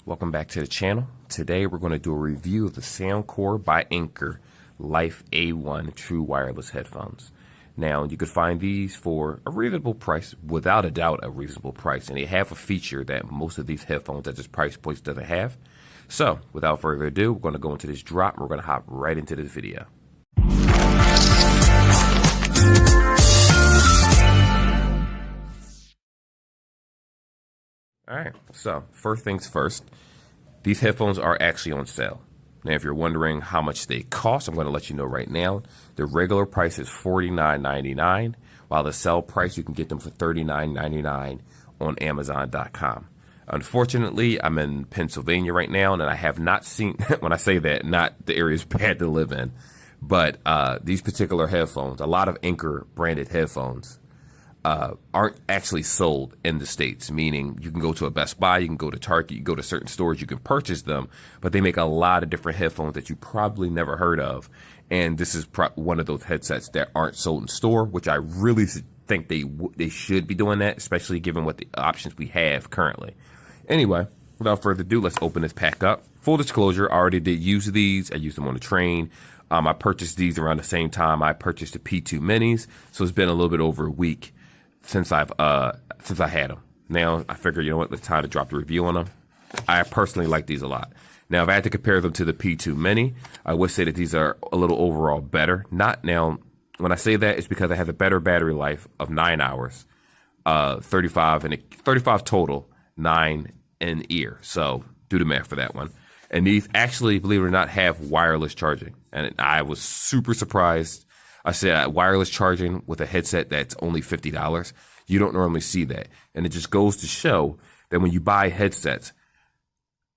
Welcome back to the channel. Today we're going to do a review of the Soundcore by Anker Life A1 True Wireless Headphones. Now, you could find these for a reasonable price, without a doubt a reasonable price, and they have a feature that most of these headphones at this price point doesn't have. So, without further ado, we're going to go into this drop and we're going to hop right into this video. Alright, so first things first, these headphones are actually on sale. Now, if you're wondering how much they cost, I'm going to let you know right now. The regular price is $49.99, while the sale price, you can get them for $39.99 on Amazon.com. Unfortunately, I'm in Pennsylvania right now, and I have not seen, when I say that, not the area is bad to live in, but these particular headphones, a lot of Anker branded headphones, aren't actually sold in the States, meaning you can go to a Best Buy, you can go to Target, you can go to certain stores, you can purchase them, but they make a lot of different headphones that you probably never heard of. And this is one of those headsets that aren't sold in store, which I really think they should be doing that, especially given what the options we have currently. Anyway, without further ado, let's open this pack up. Full disclosure, I already did use these. I used them on the train. I purchased these around the same time I purchased the P2 Minis, so it's been a little bit over a week since I had them. Now I figure, you know what, it's time to drop the review on them. I personally like these a lot. Now, if I had to compare them to the P2 Mini, I would say that these are a little overall better. Now, when I say that, it's because I have a better battery life of 9 hours, 35 total, 9 in ear. So do the math for that one. And these actually, believe it or not, have wireless charging. And I was super surprised. I said wireless charging with a headset that's only $50. You don't normally see that. And it just goes to show that when you buy headsets,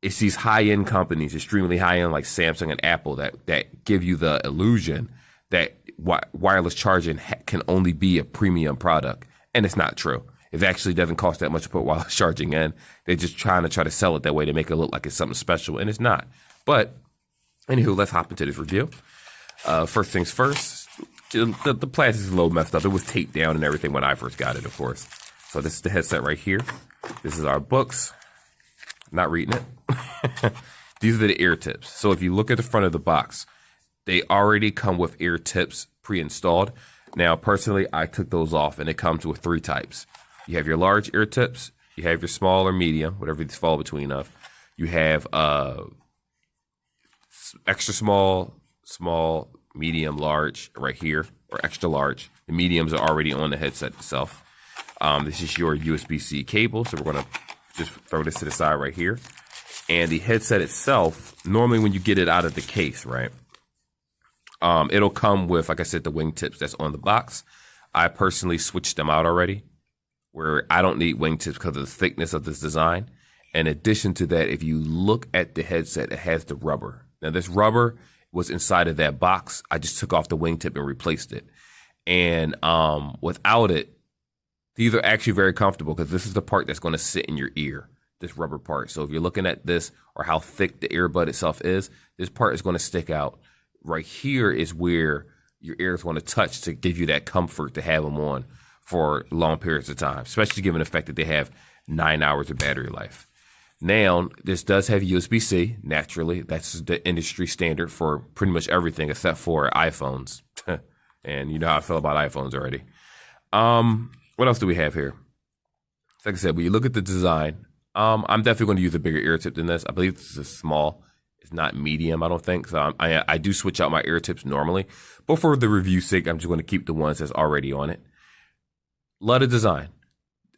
it's these high-end companies, extremely high-end like Samsung and Apple, that give you the illusion that wireless charging can only be a premium product. And it's not true. It actually doesn't cost that much to put wireless charging in. They're just trying to sell it that way to make it look like it's something special, and it's not. But anywho, let's hop into this review. First things first. The plastic is a little messed up. It was taped down and everything when I first got it, of course. So this is the headset right here. This is our books. Not reading it. These are the ear tips. So if you look at the front of the box, they already come with ear tips pre-installed. Now, personally, I took those off, and it comes with 3 types. You have your large ear tips. You have your small or medium, whatever these fall between of. You have extra small, medium, large right here, or extra large. The mediums are already on the headset itself. This is your USB-C cable, so we're going to just throw this to the side right here. And the headset itself, normally when you get it out of the case, right, it'll come with, like I said, the wingtips that's on the box. I personally switched them out already, where I don't need wingtips because of the thickness of this design. In addition to that, if you look at the headset, it has the rubber. Now, this rubber was inside of that box. I just took off the wingtip and replaced it. And without it, these are actually very comfortable because this is the part that's going to sit in your ear, this rubber part. So if you're looking at this or how thick the earbud itself is, this part is going to stick out. Right here is where your ears want to touch to give you that comfort to have them on for long periods of time, especially given the fact that they have 9 hours of battery life. Now, this does have USB-C, naturally. That's the industry standard for pretty much everything except for iPhones. And you know how I feel about iPhones already. What else do we have here? Like I said, when you look at the design, I'm definitely going to use a bigger ear tip than this. I believe this is small. It's not medium, I don't think. So I do switch out my ear tips normally. But for the review's sake, I'm just going to keep the ones that's already on it. Love the design.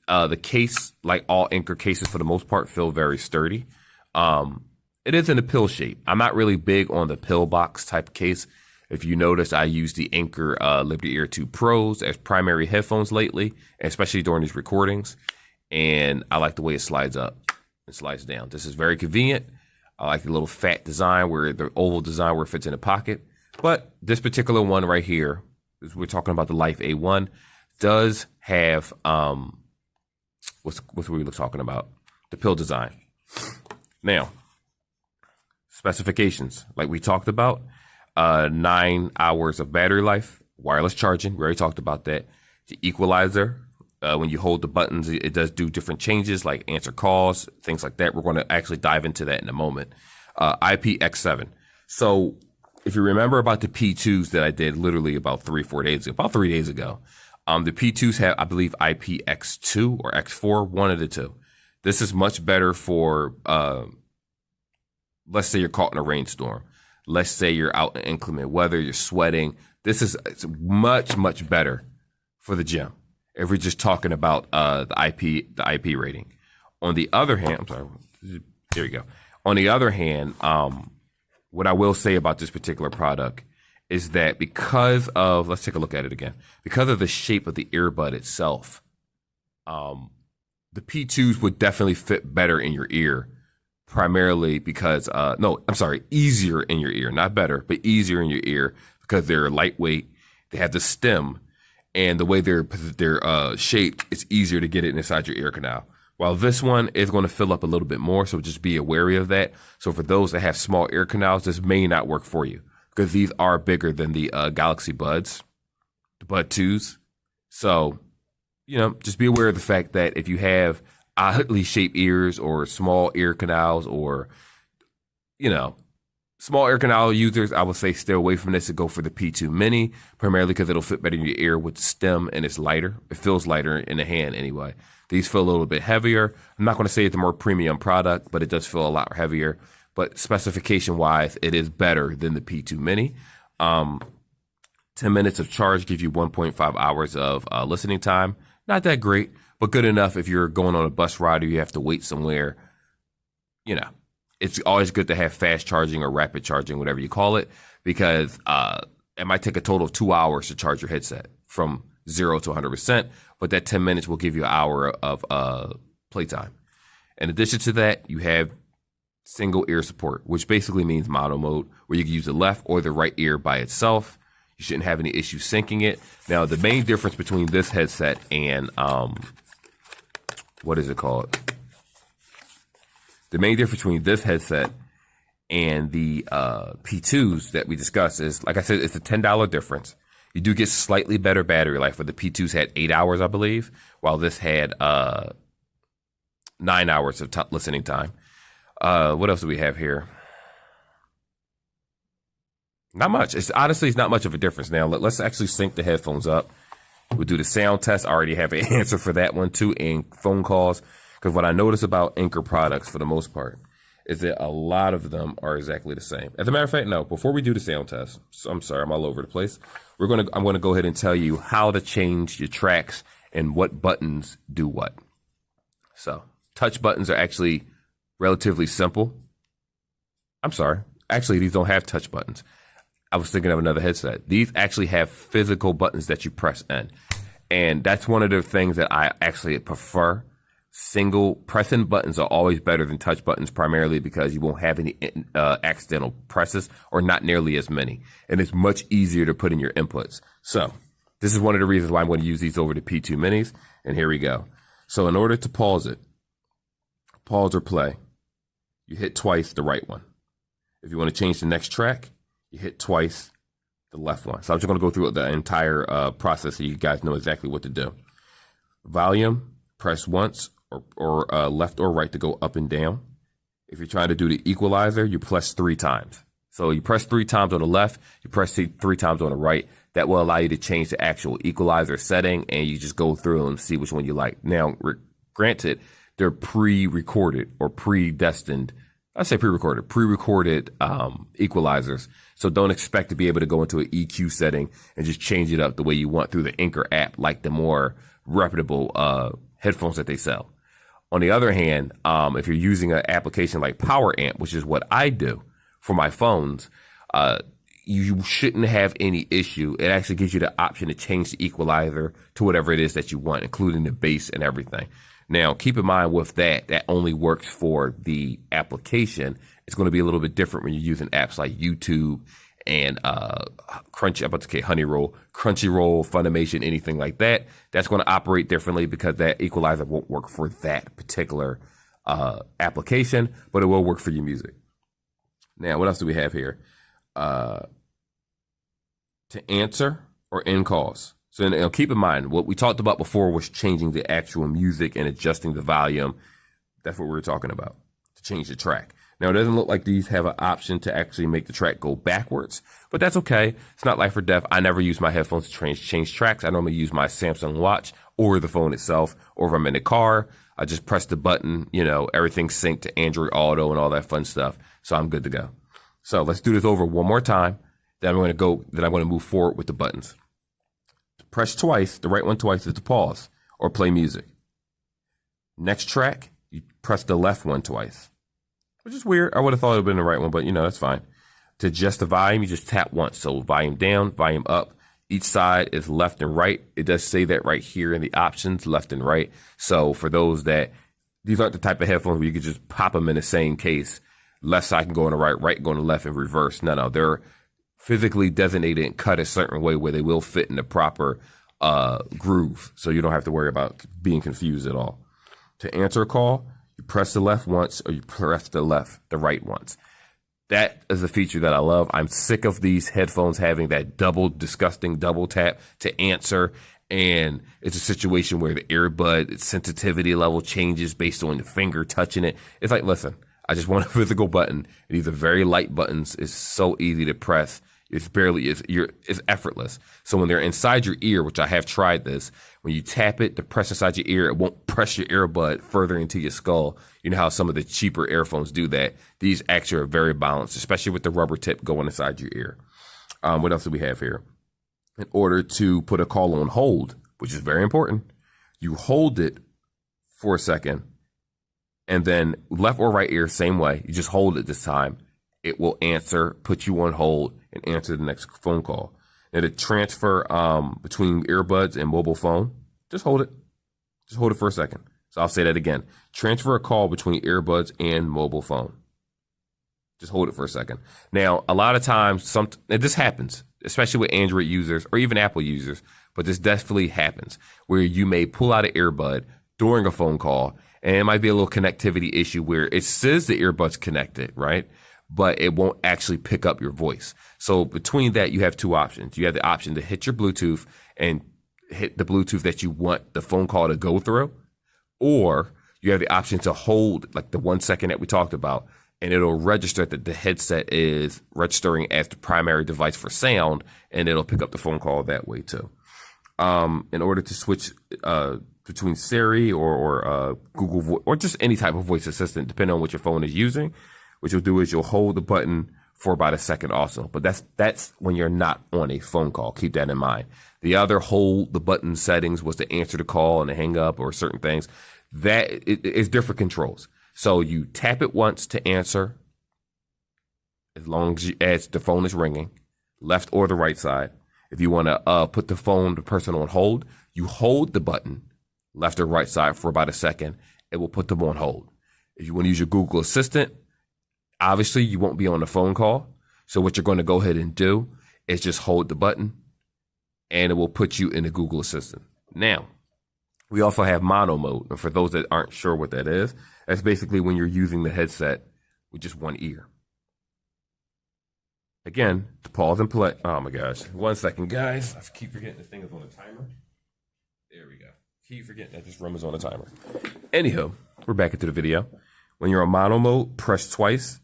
The case, like all Anker cases for the most part, feel very sturdy. It is in a pill shape. I'm not really big on the pill box type case. If you notice, I use the Anker Liberty Ear 2 Pros as primary headphones lately, especially during these recordings. And I like the way it slides up and slides down. This is very convenient. I like the little fat design, where the oval design where it fits in the pocket. But this particular one right here, we're talking about the Life A1, does have what's we were talking about? The pill design. Now, specifications, like we talked about, 9 hours of battery life, wireless charging, we already talked about that. The equalizer, When you hold the buttons, it does do different changes like answer calls, things like that. We're going to actually dive into that in a moment. IPX7. So if you remember about the P2s that I did literally about 3 days ago, the P2s have, I believe, IPX2 or X4, one of the two. This is much better for, let's say you're caught in a rainstorm. Let's say you're out in inclement weather, you're sweating. It's much, much better for the gym if we're just talking about the IP rating. On the other hand, I'm sorry, there you go. On the other hand, what I will say about this particular product is that because of, let's take a look at it again, because of the shape of the earbud itself, the P2s would definitely fit better in your ear, primarily because, easier in your ear, not better, but easier in your ear because they're lightweight, they have the stem, and the way they're shaped, it's easier to get it inside your ear canal. While this one is going to fill up a little bit more, so just be wary of that. So for those that have small ear canals, this may not work for you because these are bigger than the Galaxy Buds, the Bud 2s. So, just be aware of the fact that if you have oddly shaped ears or small ear canals or, small ear canal users, I would say stay away from this and go for the P2 Mini, primarily because it'll fit better in your ear with the stem and it's lighter. It feels lighter in the hand anyway. These feel a little bit heavier. I'm not going to say it's a more premium product, but it does feel a lot heavier. But specification-wise, it is better than the P2 Mini. 10 minutes of charge gives you 1.5 hours of listening time. Not that great, but good enough if you're going on a bus ride or you have to wait somewhere. It's always good to have fast charging or rapid charging, whatever you call it, because it might take a total of 2 hours to charge your headset from 0 to 100%, but that 10 minutes will give you an hour of playtime. In addition to that, you have single ear support, which basically means mono mode, where you can use the left or the right ear by itself. You shouldn't have any issue syncing it. Now, the main difference between this headset and what is it called? The main difference between this headset and the P2s that we discussed is, like I said, it's a $10 difference. You do get slightly better battery life, where the P2s had 8 hours, I believe, while this had 9 hours of listening time. What else do we have here? Not much. It's not much of a difference. Now, let's actually sync the headphones up. We'll do the sound test. I already have an answer for that one, too, in phone calls. Because what I notice about Anker products, for the most part, is that a lot of them are exactly the same. As a matter of fact, no, before we do the sound test, I'm sorry, I'm all over the place. I'm going to go ahead and tell you how to change your tracks and what buttons do what. So, touch buttons are actually relatively simple. I'm sorry. Actually, these don't have touch buttons. I was thinking of another headset. These actually have physical buttons that you press in. And that's one of the things that I actually prefer. Single pressing buttons are always better than touch buttons, primarily because you won't have any accidental presses or not nearly as many. And it's much easier to put in your inputs. So this is one of the reasons why I'm going to use these over the P2 Minis. And here we go. So in order to pause or play, you hit twice the right one. If you want to change the next track, you hit twice the left one. So I'm just going to go through the entire process so you guys know exactly what to do. Volume, press once or left or right to go up and down. If you're trying to do the equalizer, you press 3 times. So you press 3 times on the left, you press 3 times on the right. That will allow you to change the actual equalizer setting, and you just go through and see which one you like. Now, granted, they're pre-recorded or predestined. I say pre-recorded equalizers. So don't expect to be able to go into an EQ setting and just change it up the way you want through the Anker app, like the more reputable headphones that they sell. On the other hand, if you're using an application like Power Amp, which is what I do for my phones, you shouldn't have any issue. It actually gives you the option to change the equalizer to whatever it is that you want, including the bass and everything. Now, keep in mind with that only works for the application. It's going to be a little bit different when you're using apps like YouTube and Crunchyroll, Funimation, anything like that. That's going to operate differently because that equalizer won't work for that particular application, but it will work for your music. Now, what else do we have here? To answer or end calls. So keep in mind, what we talked about before was changing the actual music and adjusting the volume. That's what we were talking about, to change the track. Now, it doesn't look like these have an option to actually make the track go backwards, but that's okay. It's not life or death. I never use my headphones to change tracks. I normally use my Samsung watch or the phone itself, or if I'm in the car, I just press the button, everything's synced to Android Auto and all that fun stuff. So I'm good to go. So let's do this over one more time. Then I'm going to move forward with the buttons. Press twice, the right one twice is to pause or play music. Next track, you press the left one twice, which is weird. I would have thought it would have been the right one, but that's fine. To adjust the volume, you just tap once. So volume down, volume up. Each side is left and right. It does say that right here in the options, left and right. So for those these aren't the type of headphones where you could just pop them in the same case. Left side can go on the right go on the left, and reverse. No, they're physically designated and cut a certain way where they will fit in the proper groove. So you don't have to worry about being confused at all. To answer a call, you press the left once or you press the right once. That is a feature that I love. I'm sick of these headphones having that disgusting double tap to answer. And it's a situation where the earbud sensitivity level changes based on the finger touching it. It's like, listen, I just want a physical button. And these are very light buttons. It's so easy to press. It's effortless. So when they're inside your ear, which I have tried this, when you tap it to press inside your ear, it won't press your earbud further into your skull. You know how some of the cheaper earphones do that. These actually are very balanced, especially with the rubber tip going inside your ear. What else do we have here? In order to put a call on hold, which is very important, you hold it for a second, and then left or right ear, same way. You just hold it this time. It will answer, put you on hold, and answer the next phone call. And to transfer between earbuds and mobile phone, just hold it. Just hold it for a second. So I'll say that again. Transfer a call between earbuds and mobile phone. Just hold it for a second. Now, a lot of times, this happens, especially with Android users or even Apple users, but this definitely happens where you may pull out an earbud during a phone call, and it might be a little connectivity issue where it says the earbud's connected, right? But it won't actually pick up your voice. So between that, you have two options. You have the option to hit your Bluetooth and hit the Bluetooth that you want the phone call to go through, or you have the option to hold like the 1 second that we talked about, and it'll register that the headset is registering as the primary device for sound, and it'll pick up the phone call that way too. In order to switch between Siri or Google or just any type of voice assistant, depending on what your phone is using, what you'll do is you'll hold the button for about a second also. But that's when you're not on a phone call. Keep that in mind. The other hold the button settings was to answer the call and to hang up or certain things. That is different controls. So you tap it once to answer as long as the phone is ringing, left or the right side. If you want to put the person on hold, you hold the button, left or right side for about a second. It will put them on hold. If you want to use your Google Assistant, obviously, you won't be on the phone call. So what you're going to go ahead and do is just hold the button, and it will put you in the Google Assistant. Now, we also have mono mode. And for those that aren't sure what that is, that's basically when you're using the headset with just one ear. Again, to pause and play. Oh, my gosh. 1 second, guys. I keep forgetting this thing is on a timer. There we go. Keep forgetting that this room is on a timer. Anywho, we're back into the video. When you're on mono mode, press twice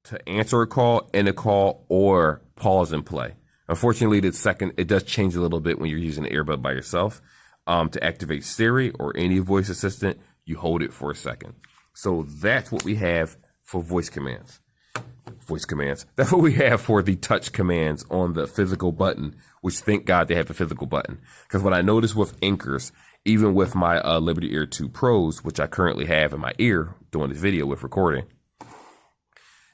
to answer a call, end a call, or pause and play. Unfortunately, it does change a little bit when you're using the earbud by yourself. To activate Siri or any voice assistant, you hold it for a second. So that's what we have for voice commands. That's what we have for the touch commands on the physical button, which thank God they have the physical button. Because what I noticed with Ankers, even with my Liberty Ear 2 Pros, which I currently have in my ear doing this video with recording,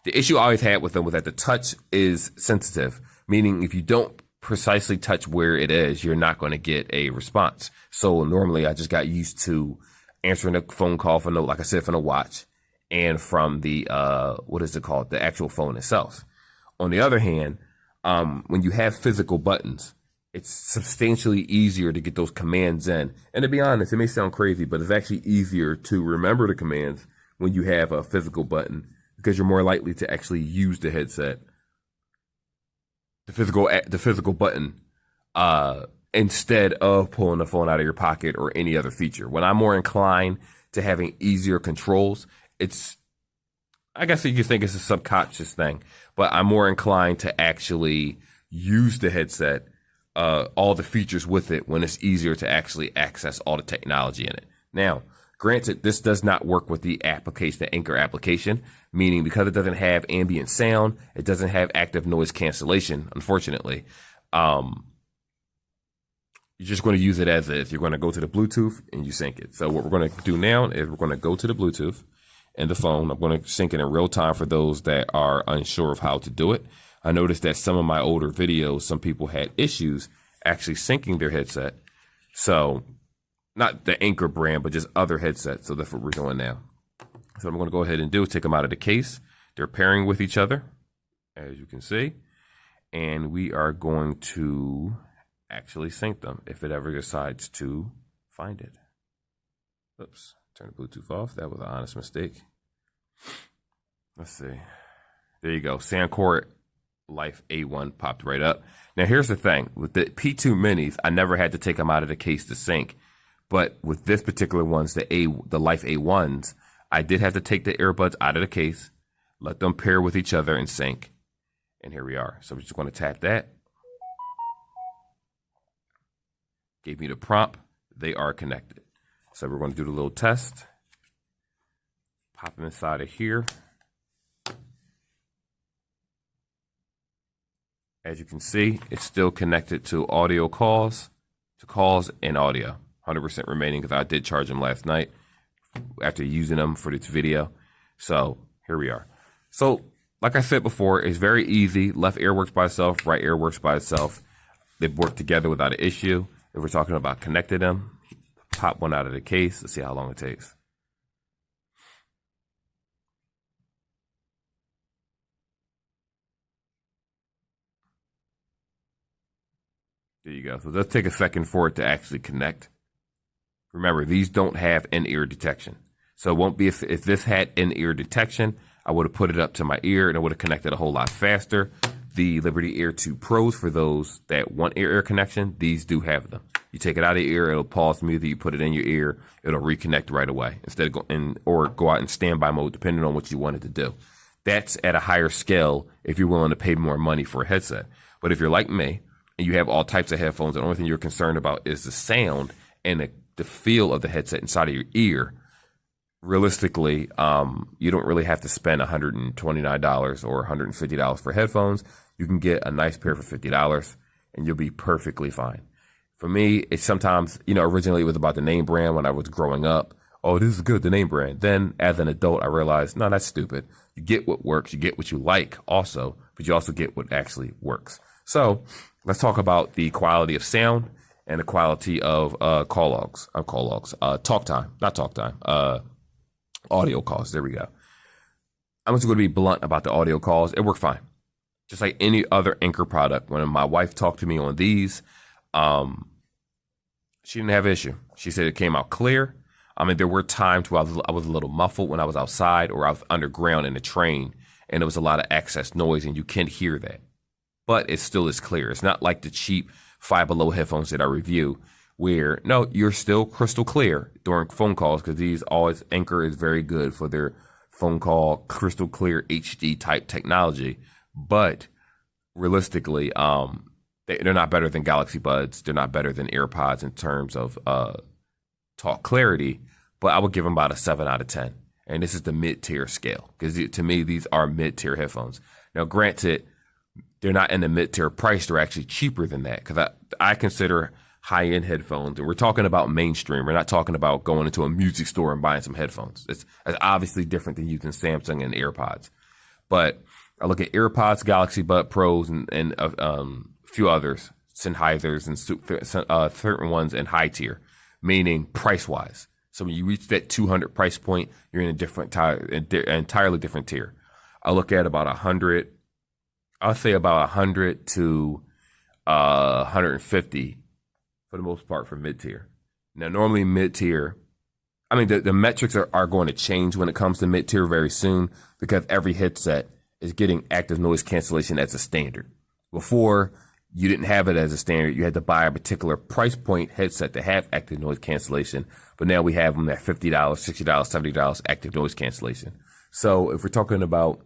the issue I always had with them was that the touch is sensitive, meaning if you don't precisely touch where it is, you're not going to get a response. So normally I just got used to answering a phone call from like I said, from the watch and from the, the actual phone itself. On the other hand, when you have physical buttons, it's substantially easier to get those commands in. And to be honest, it may sound crazy, but it's actually easier to remember the commands when you have a physical button because you're more likely to actually use the headset, the physical button, instead of pulling the phone out of your pocket or any other feature. When I'm more inclined to having easier controls, I guess you could think it's a subconscious thing, but I'm more inclined to actually use the headset, all the features with it, when it's easier to actually access all the technology in it. Now, granted, this does not work with the application, the Anker application, meaning because it doesn't have ambient sound, it doesn't have active noise cancellation, unfortunately. You're just going to use it as is. You're going to go to the Bluetooth and you sync it. So what we're going to do now is we're going to go to the Bluetooth and the phone. I'm going to sync it in real time for those that are unsure of how to do it. I noticed that some of my older videos, some people had issues actually syncing their headset. So not the Anker brand, but just other headsets. So that's what we're doing now. So I'm going to go ahead and take them out of the case. They're pairing with each other, as you can see. And we are going to actually sync them if it ever decides to find it. Oops, turn the Bluetooth off. That was an honest mistake. Let's see. There you go. Soundcore Life A1 popped right up. Now here's the thing. With the P2 minis, I never had to take them out of the case to sync. But with this particular ones, the Life A1s, I did have to take the earbuds out of the case, let them pair with each other and sync. And here we are. So we're just going to tap that. Gave me the prompt. They are connected. So we're going to do the little test. Pop them inside of here. As you can see, it's still connected to audio calls, and audio. 100% remaining because I did charge them last night after using them for this video. So here we are. So like I said before, it's very easy. Left ear works by itself. Right ear works by itself. They work together without an issue. If we're talking about connecting them, pop one out of the case. Let's see how long it takes. There you go. So let's take a second for it to actually connect. Remember, these don't have in-ear detection. So it won't be if this had in-ear detection, I would have put it up to my ear and it would have connected a whole lot faster. The Liberty Ear 2 Pros, for those that want ear connection, these do have them. You take it out of your ear, it'll pause the music, you put it in your ear, it'll reconnect right away instead of go out in standby mode, depending on what you want it to do. That's at a higher scale if you're willing to pay more money for a headset. But if you're like me and you have all types of headphones, the only thing you're concerned about is the sound and the feel of the headset inside of your ear, realistically, you don't really have to spend $129 or $150 for headphones. You can get a nice pair for $50 and you'll be perfectly fine. For me, it's sometimes, originally it was about the name brand when I was growing up. Oh, this is good, the name brand. Then as an adult, I realized, no, that's stupid. You get what works, you get what you like also, but you also get what actually works. So let's talk about the quality of sound and the quality of audio calls. There we go. I'm just going to be blunt about the audio calls. It worked fine. Just like any other Anker product. When my wife talked to me on these, she didn't have an issue. She said it came out clear. I mean, there were times where I was a little muffled when I was outside or I was underground in a train and there was a lot of excess noise and you can't hear that. But it still is clear. It's not like the cheap Five Below headphones that I review where, no, you're still crystal clear during phone calls because Anker is very good for their phone call, crystal clear HD type technology. But realistically, they're not better than Galaxy Buds. They're not better than AirPods in terms of talk clarity, but I would give them about a 7 out of 10. And this is the mid-tier scale because to me, these are mid-tier headphones. Now, granted, they're not in the mid-tier price. They're actually cheaper than that because I consider high-end headphones, and we're talking about mainstream. We're not talking about going into a music store and buying some headphones. It's obviously different than using Samsung and AirPods. But I look at AirPods, Galaxy Bud Pros, and a few others, Sennheisers, and certain ones in high tier, meaning price-wise. So when you reach that 200 price point, you're in an entirely different tier. I look at about 100. I'll say about 100 to 150 for the most part for mid-tier. Now, normally mid-tier, I mean, the metrics are going to change when it comes to mid-tier very soon because every headset is getting active noise cancellation as a standard. Before, you didn't have it as a standard. You had to buy a particular price point headset to have active noise cancellation. But now we have them at $50, $60, $70 active noise cancellation. So if we're talking about,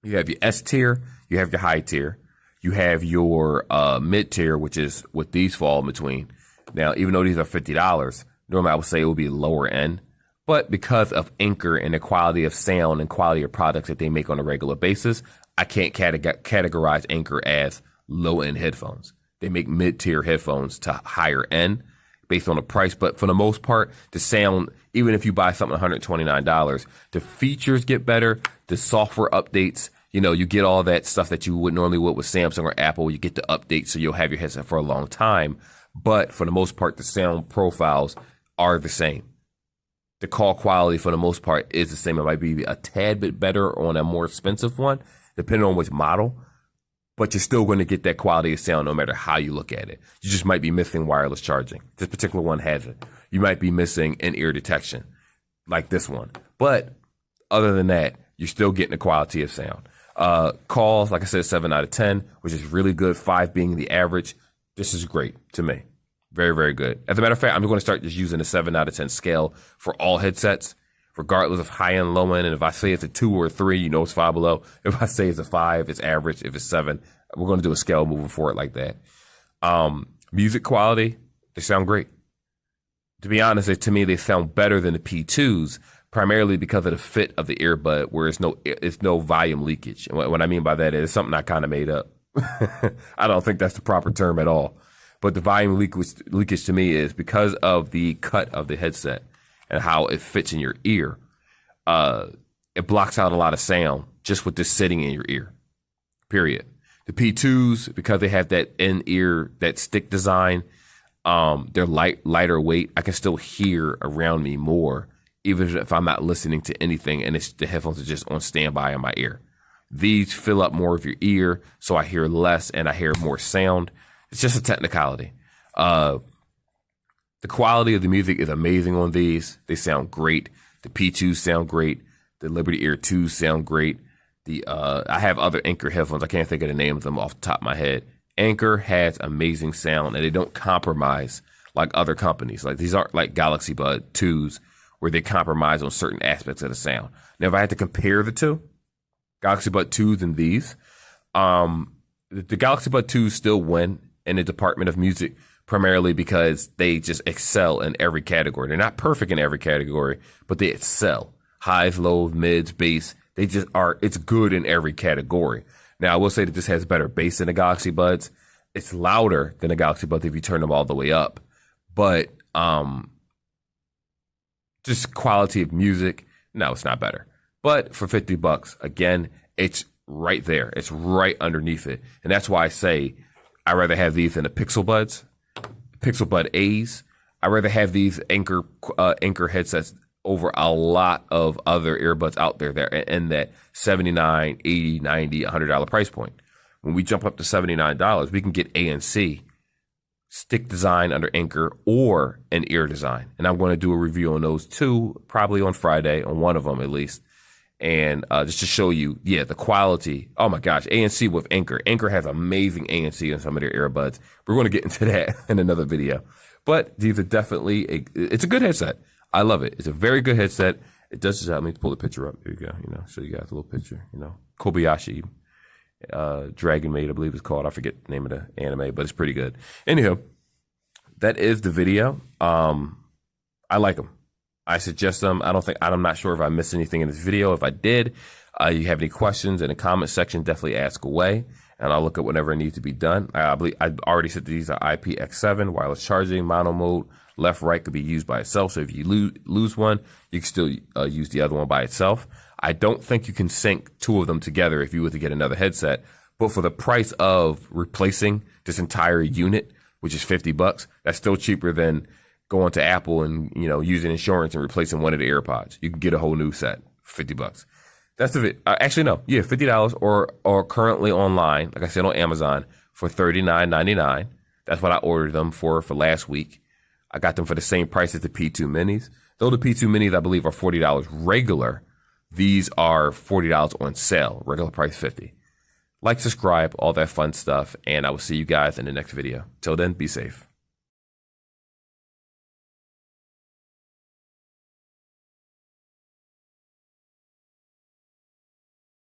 you have your S tier, you have your high tier, you have your mid tier, which is what these fall in between. Now, even though these are $50, normally I would say it would be lower end. But because of Anker and the quality of sound and quality of products that they make on a regular basis, I can't categorize Anker as low-end headphones. They make mid-tier headphones to higher end based on the price. But for the most part, the sound, even if you buy something $129, the features get better, the software updates, you get all that stuff that you would normally with Samsung or Apple. You get the updates, so you'll have your headset for a long time. But for the most part, the sound profiles are the same. The call quality, for the most part, is the same. It might be a tad bit better on a more expensive one, depending on which model. But you're still going to get that quality of sound no matter how you look at it. You just might be missing wireless charging. This particular one has it. You might be missing in-ear detection, like this one. But other than that, you're still getting the quality of sound. Calls, like I said, 7 out of 10, which is really good. 5 being the average. This is great to me. Very, very good. As a matter of fact, I'm going to start just using the 7 out of 10 scale for all headsets, regardless of high end, low end. And if I say it's a 2 or a 3, it's 5 below. If I say it's a 5, it's average. If it's 7, we're going to do a scale moving forward like that. Music quality, they sound great. To be honest, to me, they sound better than the P2s, primarily because of the fit of the earbud, where it's no volume leakage. And what I mean by that is something I kind of made up. I don't think that's the proper term at all. But the volume leakage to me is because of the cut of the headset and how it fits in your ear. It blocks out a lot of sound just with this sitting in your ear, period. The P2s, because they have that in-ear, that stick design, they're lighter weight. I can still hear around me more, even if I'm not listening to anything and the headphones are just on standby in my ear. These fill up more of your ear, so I hear less and I hear more sound. It's just a technicality. The quality of the music is amazing on these. They sound great. The P2s sound great. The Liberty Ear 2s sound great. I have other Anker headphones. I can't think of the name of them off the top of my head. Anker has amazing sound, and they don't compromise like other companies. Like these aren't like Galaxy Bud 2s where they compromise on certain aspects of the sound. Now, if I had to compare the two, Galaxy Bud 2s and these, the Galaxy Bud 2s still win in the department of music, primarily because they just excel in every category. They're not perfect in every category, but they excel. Highs, lows, mids, bass, they just are, it's good in every category. Now, I will say that this has better bass than the Galaxy Buds. It's louder than the Galaxy Buds if you turn them all the way up. But just quality of music, no, it's not better. But for $50, again, it's right there. It's right underneath it. And that's why I say I'd rather have these than the Pixel Buds, Pixel Bud A's. I'd rather have these Anker headsets over a lot of other earbuds out there that are in that $79, $80, $90, $100 price point. When we jump up to $79, we can get ANC, stick design under Anker, or an ear design. And I'm going to do a review on those two, probably on Friday, on one of them at least. And just to show you, the quality. Oh my gosh, ANC with Anker. Anker has amazing ANC in some of their earbuds. We're going to get into that in another video. But these are definitely, it's a good headset. I love it. It's a very good headset. It does just, let me pull the picture up. There you go. Show you guys a little picture, Kobayashi, Dragon Maid, I believe it's called. I forget the name of the anime, but it's pretty good. Anyhow, that is the video. I like them. I suggest them. I'm not sure if I missed anything in this video. If I did, you have any questions in the comment section, definitely ask away, and I'll look at whatever needs to be done. I believe I already said these are IPX7, wireless charging, mono mode, left, right could be used by itself. So if you lose one, you can still use the other one by itself. I don't think you can sync two of them together if you were to get another headset, but for the price of replacing this entire unit, which is $50, that's still cheaper than going to Apple and, using insurance and replacing one of the AirPods. You can get a whole new set, $50. That's the actually no, $50 or currently online, like I said, on Amazon for $39.99. That's what I ordered them for last week. I got them for the same price as the P2 Minis. Though the P2 Minis, I believe, are $40 regular, these are $40 on sale, regular price $50. Like, subscribe, all that fun stuff, and I will see you guys in the next video. Till then, be safe.